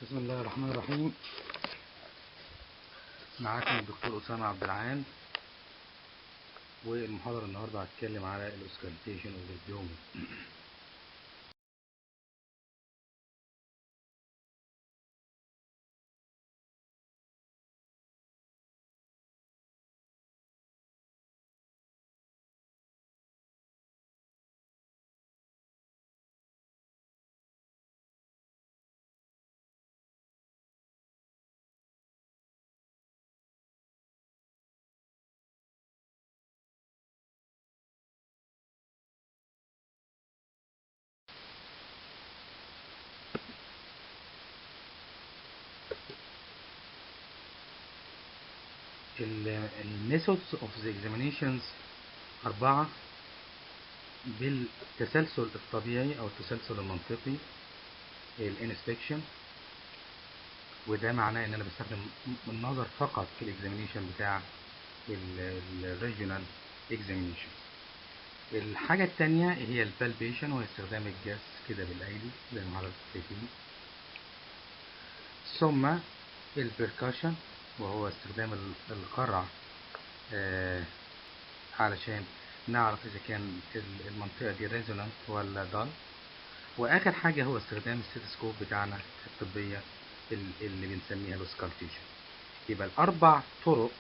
بسم الله الرحمن الرحيم. معاكم الدكتور أسامة عبد العال، والمحاضرة النهاردة هتكلم على الأوسكالتيشن والإبدومين. الميثودز اوف ذا examinations 4 بالتسلسل الطبيعي أو التسلسل المنطقي. الانسبكشن، وده معناه إن أنا بستخدم النظر فقط في الإكزامينيشن بتاع الريجونال إكزامينيشن. الحاجة التانية هي البالبيشن، وهي استخدام الجاس كده بالأيدي زي ما حضرتك شايفين. ثم البركاشن، وهو استخدام القرع علشان نعرف إذا كان المنطقة دي ريزونانت ولا دال. وآخر حاجة هو استخدام الستيثوسكوب بتاعنا الطبية اللي بنسميها الأوسكالتيشن. يبقى الأربع طرق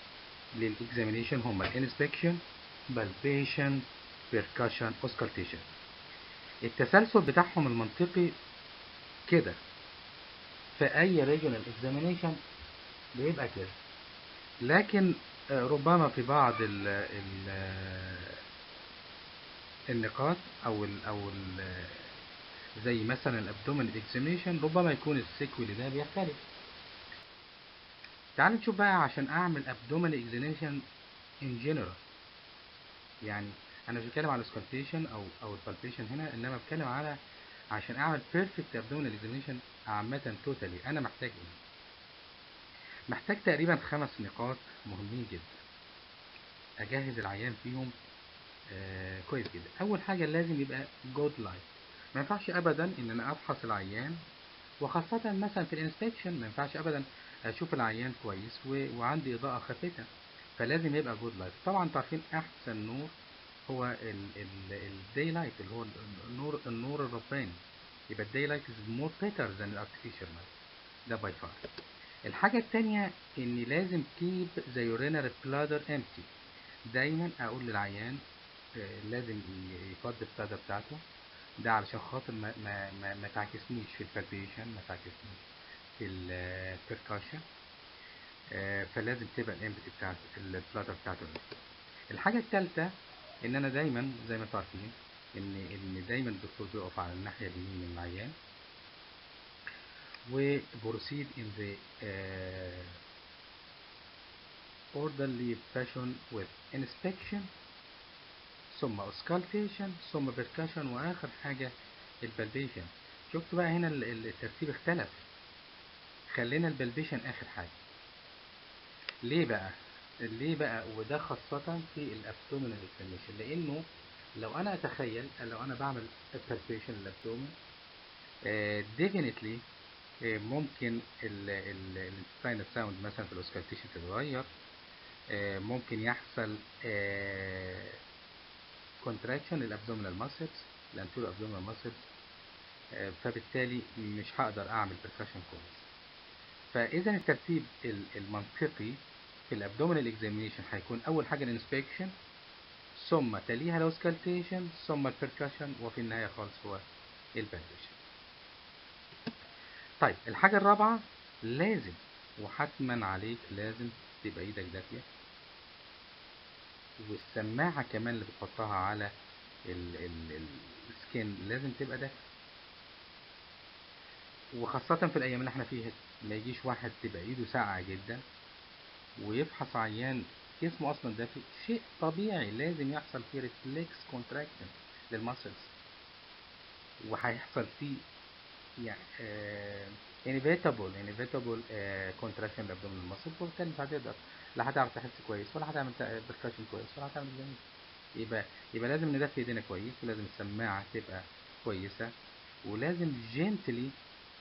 للإكزامينيشن هما الانسبكشن، بالبيشن، بيركاشن، أوسكالتيشن. التسلسل بتاعهم المنطقي كده في أي ريجونال إكزامينيشن بيبقى كده، لكن ربما في بعض النقاط أو زي مثلا الابدومين اكزامينيشن ربما يكون السيكوال ده بيختلف. تعالوا نشوف بقى عشان اعمل ابدومين اكزامينيشن ان جنرال. يعني انا مش بتكلم على السكالتيشن او البالبيشن هنا، انما بتكلم على عشان اعمل بيرفكت ابدومين اكزامينيشن عامه توتالي. انا محتاج ايه؟ محتاج تقريبا 5 نقاط مهمين جدا اجهز العيان فيهم كويس جدا. اول حاجه لازم يبقى جود لايت. ما ينفعش ابدا ان انا افحص العيان، وخاصه مثلا في الانسبكشن ما ينفعش ابدا اشوف العيان كويس وعندي اضاءه خافته، فلازم يبقى جود لايت. طبعا انتوا عارفين احسن نور هو الداي لايت، اللي هو النور الرباني. يبقى الداي لايت از مور بيتر ذان الارتفيشال لايت، ده باي فار. الحاجه الثانيه اني لازم كيب ذا يورينري بلادر امتي. دايما اقول للعيان لازم يفضي البلادر بتاعته، ده علشان خاطر ما تعكسنيش في البالبيشن، ما تعكسنيش في البركاشن. فلازم تبقى الامبتي بتاعت البلادر بتاعته. الحاجه الثالثه ان انا دايما زي ما انتم عارفين ان دايما الدكتور بيقف على الناحيه اليمين من العيان، وبروسيد in the orderly fashion with inspection، ثم auscultation، ثم percussion، واخر حاجه البالبيشن. شفتوا بقى هنا الترتيب اختلف، خلينا البالبيشن اخر حاجه. ليه بقى وده خاصه في الابدومينال اكزامينشن، لانه لو انا اتخيل لو انا بعمل بالبيشن للابدومين definitely ممكن الانتستينال ساوند مثلا في الاوسكالتيشن تتغير، ممكن يحصل كونتراكشن للابدومينال ماسلز، الانتيرو ابدومينال ماسلز، فبالتالي مش هقدر اعمل بركشن كويس. فاذا الترتيب المنطقي في الابدومينال اكزامينيشن هيكون اول حاجه الانسبكشن، ثم تليها الاوسكالتيشن، ثم البركشن، وفي النهايه خالص هو البالبيشن. طيب الحاجه الرابعه، لازم وحتما عليك لازم تبقى ايدك دافيه، والسماعه كمان اللي بتحطها على السكين لازم تبقى دافيه. وخاصة في الأيام اللي احنا فيها ما يجيش واحد تبقى إيده ساقعة جدا ويفحص عيان جسمه أصلا دافي. شيء طبيعي لازم يحصل فيه ريفلكس كونتراكشن للماسلز، وهيحصل فيه يعني inevitable contraction للابدومينال ماسل، وبالتالي مش هتقدر، لا هتعرف تحس كويس ولا هتعمل بركشن كويس ولا هتعمل جميل. يبقى لازم ندفي ايدينا كويس، ولازم السماعة تبقى كويسة، ولازم جنتلي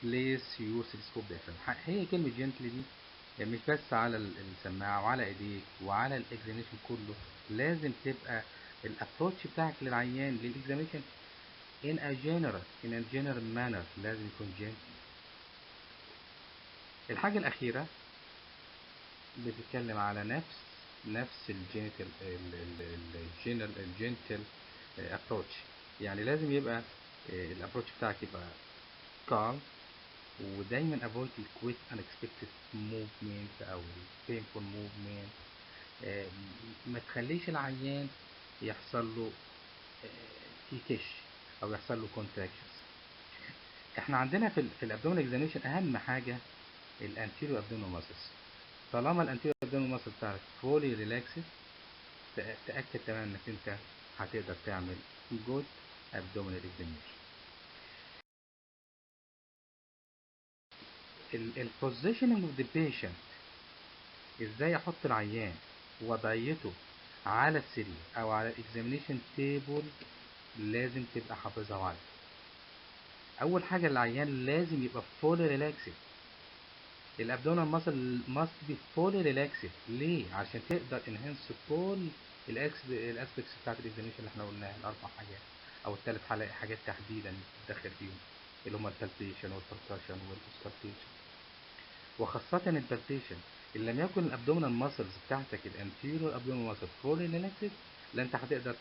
place your stethoscope diaphragm. هي كلمة gently دي مش بس على السماعة وعلى ايديك وعلى الاكزاميشن كله، لازم تبقى الابروتش بتاعك للعيان للاكزاميشن in a general manner، لازم يكون gentle. الحاجة الأخيرة بتتكلم على نفس الجينيتال الجنتل ابروتش، يعني لازم يبقى الابروتش بتاعك يبقى calm، ودايما avoid الquick unexpected movement او painful movement. ما تخليش العيان يحصل له يكش او يحصل له contractions. احنا عندنا في الابدومينال اكزامينشن اهم حاجه الانتيريور ابدومينال ماسلز. طالما الانتيريور ابدومينال ماسل بتاعك فولي ريلاكسد، تاكد تماما انك انت هتقدر تعمل جود ابدومينال اكزامينشن. البوزيشننج اوف ذا بيشنت، ازاي احط العيان وضعيته على السرير او على الاكزامينشن تيبل، لازم تبقى حافظها وعارف. اول حاجه العيان لازم يبقى فولي ريلاكسد. الابدومينال ماسل must be fully relaxed. ليه؟ عشان تقدر انهانس كل الاسبكتس بتاعت الاكزامينشن اللي احنا قلناها، الاربع حاجات او الثلاث حاجات تحديدا بتتدخل فيهم، اللي هم البالبيشن والبركشن والاوسكالتيشن. وخاصة البالبيشن، ان لم يكن الابدومينال ماسلز بتاعتك الانتيريور ابدومينال ماسل فولي ريلاكسد، لا انت هتقدر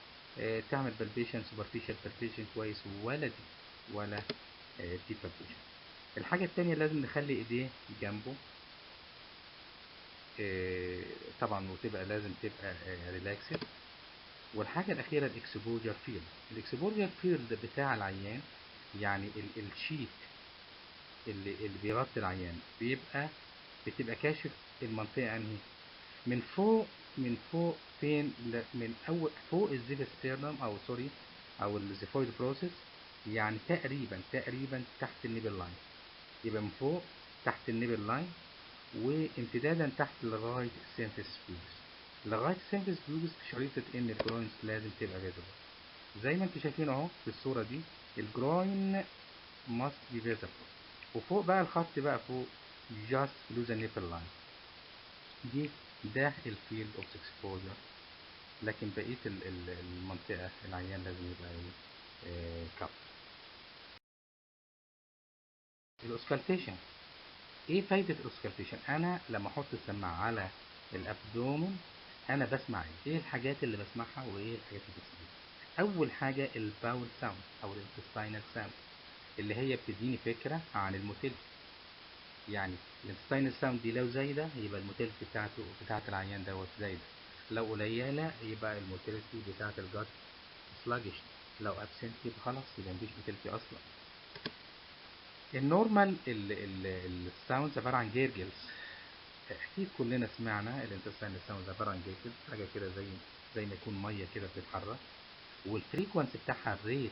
تعمل بالبيشن سوبرفيشال بالبيشن كويس، ولا دي ولا دي بالبيشن. الحاجة التانية لازم نخلي ايديه جنبه طبعا، وتبقى لازم تبقى ريلاكسد. والحاجة الأخيرة الإكسبوجر فيلد. الإكسبوجر فيلد بتاع العيان يعني الشيت اللي بيغطي العيان بتبقى كاشف المنطقة أنهي من فوق فين، من أول فوق الزيفستيرنم أو سوري أو الزيفويد بروسيس، يعني تقريبا تحت النيبل لاين. يبقى من فوق تحت النيبل لاين، وامتدادا تحت لغاية السيمفيس بيوبس. لغاية السيمفيس بيوبس بشريطة ان الجروينز لازم تبقى فيزبل، زي ما انتوا شايفين اهو في الصورة دي. الجروين must be visible، وفوق بقى الخط بقى فوق just below the nipple line. ده الفيلد اوف اكسبوجر. لكن بقية المنطقة العيان لازم يبقى كف. الاوسكالتيشن، ايه فايدة الاوسكالتيشن؟ انا لما احط السماعة على الابدومن انا بسمع ايه الحاجات اللي بسمعها وايه الحاجات اللي بسمعها. اول حاجة الباول ساوند او الانتستينال ساوند، اللي هي بتديني فكرة عن الموتيلتي. يعني الانتستينال ساوند دي لو زايدة يبقى الموتيلتي بتاعت العيان دوت زايدة، لو قليلة يبقى الموتيلتي بتاعت الجات سلاجش، لو ابسنت يبقى خلاص يبقى مفيش موتيلتي اصلا. النورمال الساوندز عبارة عن جيرجلز. اكيد كلنا سمعنا الانتستينال ساوند عبارة عن جيرجلز، حاجة كده زي ما يكون مية كده بتتحرك، والفريكونسي بتاعها الريت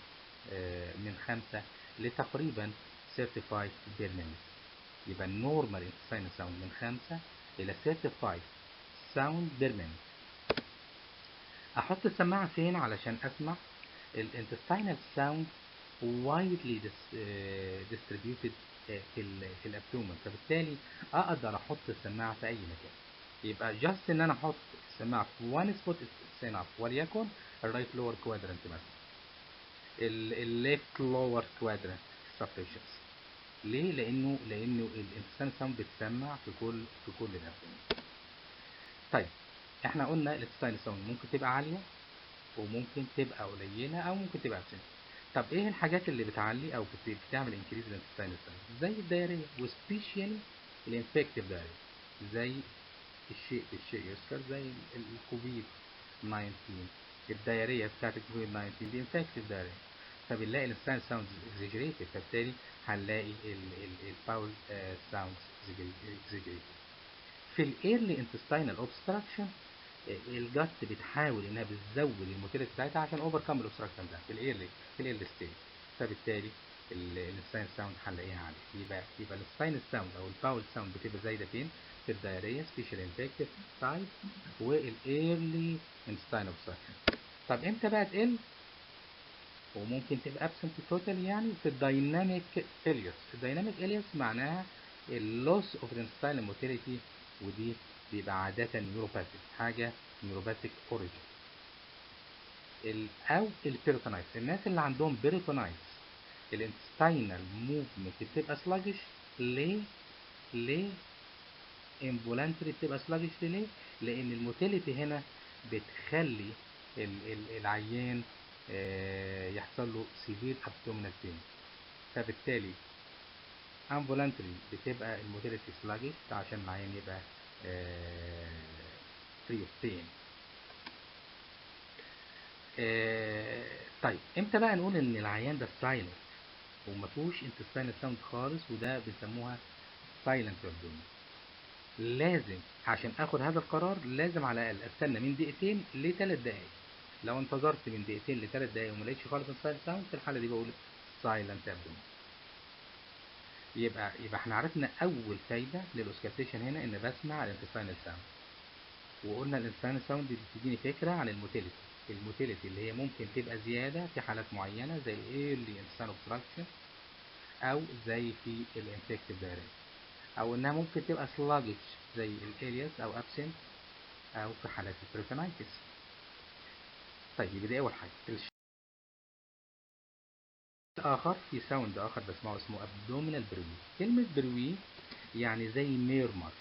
من 5 لتقريبا 35 بير مينيت. يبقى النورمال انتستينال ساوند من 5 إلى 35 ساوند بير مينيت. أحط السماعة فين علشان أسمع؟ الانتستينال ساوند widely distributed في الابدومن، فبالتالي أقدر أحط السماعة في أي مكان. يبقى جاست إن أنا أحط السماعة في وان سبوت enough، وليكن الرايت لور كوادرنت مثلا، الليفت لور كوادرنت سبريشنز. ليه؟ لأنه الانتستينال ساوند بتسمع في كل الابدومن. طيب احنا قلنا الانتستينال ساوند ممكن تبقى عالية وممكن تبقى قليلة او ممكن تبقى absent. طب ايه الحاجات اللي بتعلي او بتعمل انكريز الانتستينال ساوند؟ زي الدايريا، وسبيشالي الانفكتيف دايريا، زي الشيء يذكر زي الكوفيد 19. الدايريا بتاعت الكوفيد 19 دي انفكتيف دايريا، فبنلاقي الانتستينال ساوند اكزيجريتد، فبالتالي هنلاقي الباول ساوند اكزيجريتد. في الايرلي انتستينال اوبستراكشن الجت بتحاول انها بتزود الموتيليتي بتاعتها عشان اوفركم الاوبستراكشن ده في الايرلي ستيج، فبالتالي الانتستينال ساوند هنلاقيها عاليه. يبقى الانتستينال ساوند او الباول ساوند بتبقى زايده فين؟ في الدايريا سبيشال انفكتيف سايد والايرلي انتستينال اوبستراكشن. طب امتى بقى تقل؟ وممكن تبقى absent total يعني في الدايناميك الياس. الدايناميك الياس معناها اللوس اوف الانستايل موتيليتي، ودي بيبقى عادة نيوروباثيك، حاجة نيوروباثيك اوريجين. او البيريتونايتس، الناس اللي عندهم بيريتونايتس الانستاينال موفمنت بتبقى سلاجش. ليه انفولانتري بتبقى سلاجش؟ ليه؟ لان الموتيليتي هنا بتخلي العيان يحصل له سيفير ابدومينال بين، فبالتالي انفولانتري بتبقى الموتيليتي سلاجش عشان العيان يبقى فري اوف بين. طيب امتى بقى نقول ان العيان ده سايلنت وما فيهوش انتستاينال ساوند خالص؟ وده بنسموها سايلنت ابدومين. لازم عشان اخد هذا القرار لازم على الاقل استنى من دقيقتين لثلاث دقايق. لو انتظرت من دقيقتين لثلاث دقايق وما لقيتش خالص السايلنت ساوند، في الحاله دي بقول سايلنت ابدومين. يبقى احنا عرفنا اول فايده للاوسكالتيشن هنا ان بسمع الانتستاينال ساوند. وقلنا الانتستاينال ساوند دي بتديني فكره عن الموتيليتي. الموتيليتي اللي هي ممكن تبقى زياده في حالات معينه زي الايرلي انتستاين اوبستراكشن، او زي في الانفكتيف دايركت، او انها ممكن تبقى سلاجش زي الالياس او ابسنت، او في حالات البريتونايتس. طيب يبقى دي اول حاجه. اخر في ساوند اخر بسمعه اسمه ابدومينال بروي. كلمه بروي يعني زي ميرمر.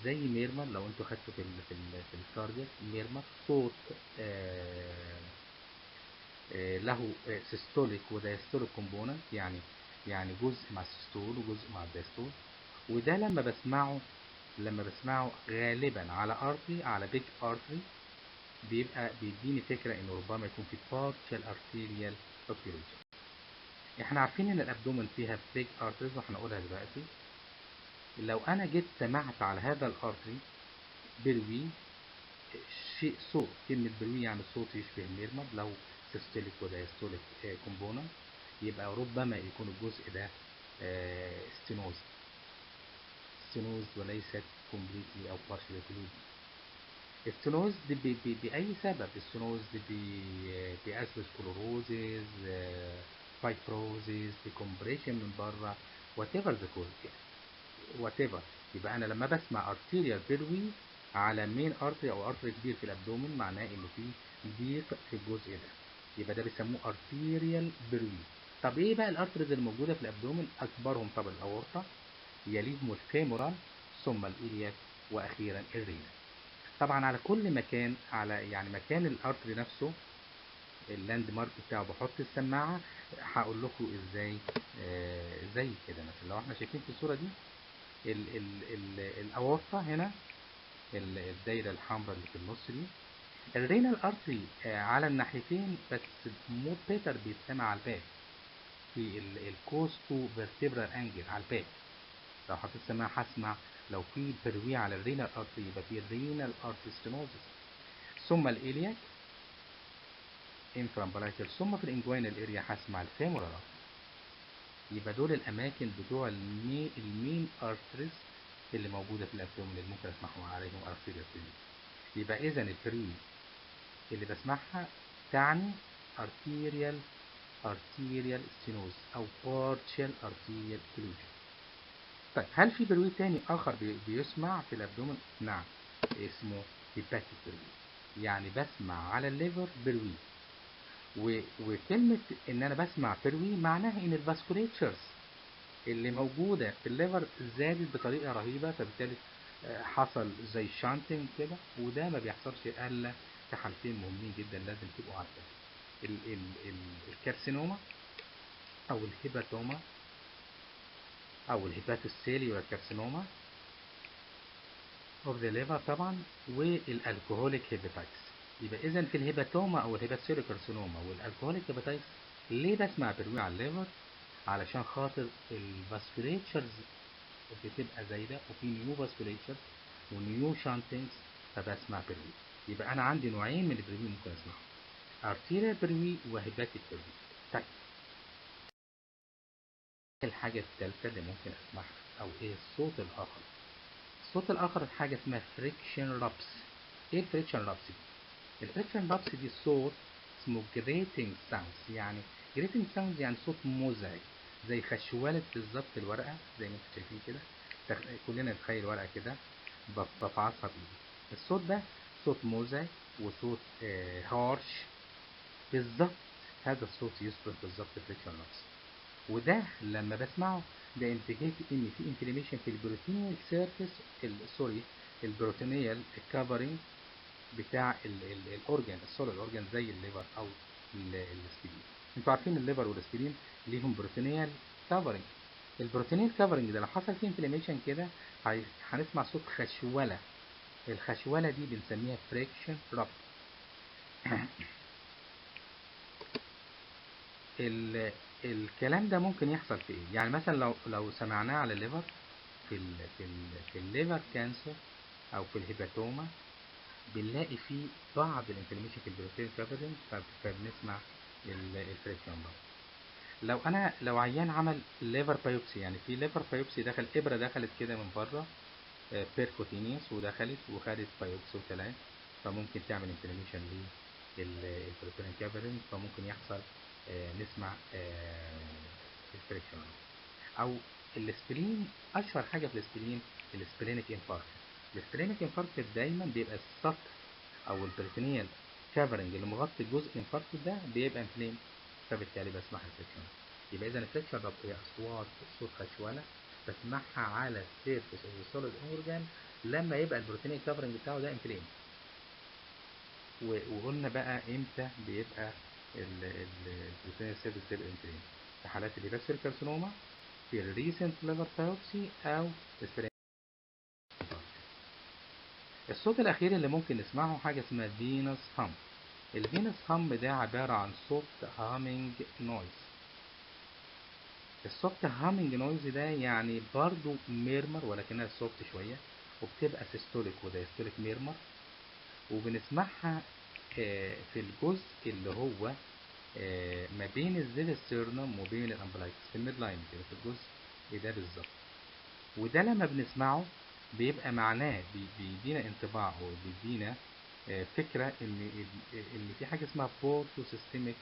زي ميرمر لو انتوا خدتوا في الكاردياك ميرمر، صوت له سيستوليك ودايستوليك كومبوننت، يعني جزء مع السيستول وجزء مع الدايستول. وده لما بسمعه غالبا على ارتري، على بيج ارتري، بيبقى بيديني فكره انه ربما يكون في بارشال ارتيريال اوكلوجن. احنا عارفين ان الابدومن فيها بيج ارتريز وهنقولها دلوقتي. لو انا جيت سمعت على هذا الارتري بروي، شيء صوت، كلمة بروي يعني صوت يشبه الميرمر، لو سيستوليك ودايستوليك كومبوننت، يبقى ربما يكون الجزء ده ستينوز وليست كومبليتلي او بارشلي اوكلوجن. الستينوز دي بأي سبب. الستينوز دي بأسبسكلوروزيز، فايبروزيز، ديكمبريشن من بره، whatever the cause whatever. يبقى أنا لما بسمع arterial بروي على مين ارتري او ارتري كبير في الابدومن، معناه إنه في ضيق في الجزء ده، يبقى ده بيسموه arterial بروي. طب إيه بقى الارتريز الموجودة في الابدومن؟ أكبرهم طبعا الأورطة، يليهم الفيمورال، ثم الإلياك، وأخيرا الرينا. طبعا على كل مكان، على يعني مكان الارتري نفسه اللاند مارك بتاعه بحط السماعه. هقول لكم ازاي. زي كده مثلا لو احنا شايفين في الصوره دي ال ال ال الاورطه هنا، الدايره الحمراء اللي في النص دي الرينال ارتري على الناحيتين، بس مور بيتر بيتسمع على الباك في الكوستو فيرتبرال انجل على الباك. لو حطيت سماعه هسمع لو في بروي على الرينال ارتري يبقى في الرينال ارتري ستينوزس، ثم الإلياك انفرامبرايكال، ثم في الانجوينال اريا هسمع الفيمورال. يبقى دول الاماكن بتوع المين ارتريز اللي موجوده في الابدومين اللي ممكن اسمعهم عليهم ارتيريال بري. يبقى اذا البري اللي بسمعها تعني ارتيريال ستينوز او بارشال ارتيريال كلوجن. طيب هل في بروي تاني اخر بيسمع في الابدومين؟ نعم، اسمه هيباتيك بروي، يعني بسمع على الليفر بروي. وكلمة ان انا بسمع بروي معناها ان الفاسكوليتشرز اللي موجودة في الليفر زادت بطريقة رهيبة، فبالتالي حصل زي شانتنج كده. وده ما بيحصلش الا في حالتين مهمين جدا لازم تبقوا عارفين: الكارسينوما او الهيباتوما او الهيباتوسيليولار كارسينوما اوف ذا ليفر طبعا، والالكوهوليك هيباتايتس. يبقى اذا في الهيباتوما او الهيباتوسيليولار كارسينوما والالكوهوليك هيباتايتس ليه بسمع بروي على الليفر؟ علشان خاطر الفاسكوليتشرز بتبقى زايدة وفي نيو فاسكوليتشرز ونيو شانتنجز، فبسمع بروي. يبقى أنا عندي نوعين من البروي ممكن أسمعهم: arterial بروي وهيباتيك بروي. طيب الحاجة الثالثة اللي ممكن أسمعها أو إيه الصوت الآخر؟ الصوت الآخر حاجة اسمها فريكشن رابس. إيه الفريكشن رابس دي؟ الفريكشن رابس دي صوت اسمه grating sounds. يعني grating sounds يعني صوت مزعج، زي خشولة بالظبط الورقة، زي ما انتم شايفين كده. كلنا نتخيل ورقة كده بفعصها بإيدي. الصوت ده صوت مزعج وصوت هارش بالظبط. هذا الصوت يصدر بالظبط فريكشن لوس، وده لما بسمعه ده انديكيت ان في انفلاميشن في البروتينيال سيرفيس، سوري، البروتينيال كفرنج بتاع الاورجان، السوليد اورجان زي الليفر او الاسبرين. انتوا عارفين الليفر والاسبرين ليهم بروتينيال كفرنج. البروتينيال كفرنج ده لو حصل فيه انفلاميشن كده هنسمع صوت خشوله. الخشوله دي بنسميها فريكشن رب. الكلام ده ممكن يحصل في ايه؟ يعني مثلا لو سمعناه على الليفر، في الليفر كانسر او في الهيباتوما، بنلاقي فيه بعض الانفلاميشن في البروتين كفرنج، فبنسمع الفريكشن بار. لو عيان عمل ليفر بايوبسي، يعني في ليفر بايوبسي دخل ابره دخلت كده من بره بيركوتينيوس ودخلت وخدت بايوبسي وطلعت، فممكن تعمل انفلاميشن للبروتين كفرنج، فممكن يحصل نسمع الفريكشن. او الاسبرين، اشهر حاجه في الاسبرين الاسبرينيك انفاركت. الاسبرينيك انفاركت دايما بيبقى السطح او البريتونيال كفرنج اللي مغطي الجزء الانفاركت ده بيبقى انفليم، فبالتالي بسمعها الفريكشن. يبقى اذا الفريكشن هي اصوات صوت خشونه بسمعها على السيرفيس اوف السوليد اورجان لما يبقى البروتينيال كفرنج بتاعه ده انفليم. وقلنا بقى امتى بيبقى البروتينيال سيرفيس بيبقى انفليم؟ في حالات الهيباتوسيل كارسينوما، في الريسنت ليفر بايوبسي، او اسبرين. الصوت الاخير اللي ممكن نسمعه حاجه اسمها فينوس هام. الفينوس هام ده عباره عن صوت هامينج نويز. الصوت هامينج نويز ده يعني برضو ميرمر ولكنها سوفت شويه، وبتبقى سيستوليك ودايستوليك ميرمر، وبنسمعها في الجزء اللي هو ما بين الزيفسترنم وبين الامبلايكس، في الميد لاين كده، في الجزء ده بالظبط. وده لما بنسمعه بيبقى معناه بيدينا انطباع او بيدينا فكره ان في حاجه اسمها بورتو سيستميك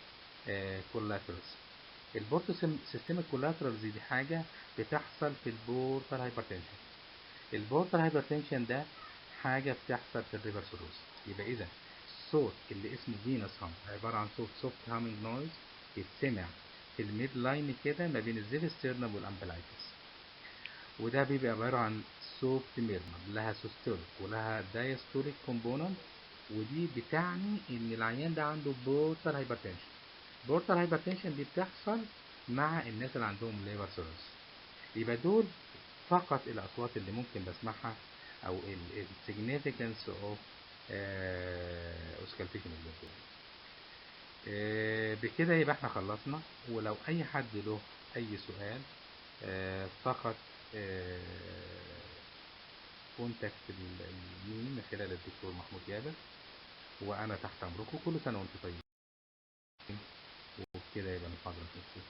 كولاترالز. البورتو سيستميك كولاترالز دي حاجه بتحصل في البورتال هايبرتنشن. البورتال هايبرتنشن ده حاجه بتحصل في الريفرسولوز. يبقى اذا الصوت اللي اسمه فينوس هام عباره عن صوت سوفت هامينج نويز بيتسمع في الميد لاين كده ما بين الزيفسترنم والامبلايكس، وده بيبقى عبارة عن سوفت ميرمر لها سيستوليك ولها دايستوليك كومبوننت، ودي بتعني ان العيان ده عنده بورتال هايبرتنشن. بورتال هايبرتنشن دي بتحصل مع الناس اللي عندهم ليفر سيروس. يبقى دول فقط الاصوات اللي ممكن بسمعها، او السيجنيفيكانس اوف اوسكالتيشن الجلوكوز. بكده يبقى احنا خلصنا. ولو اي حد له اي سؤال فقط كونتاكت المين من خلال الدكتور محمود جابر، وانا تحت امركم. كل سنه وانتم طيبين. وبكده يبقى المحاضره خلصت.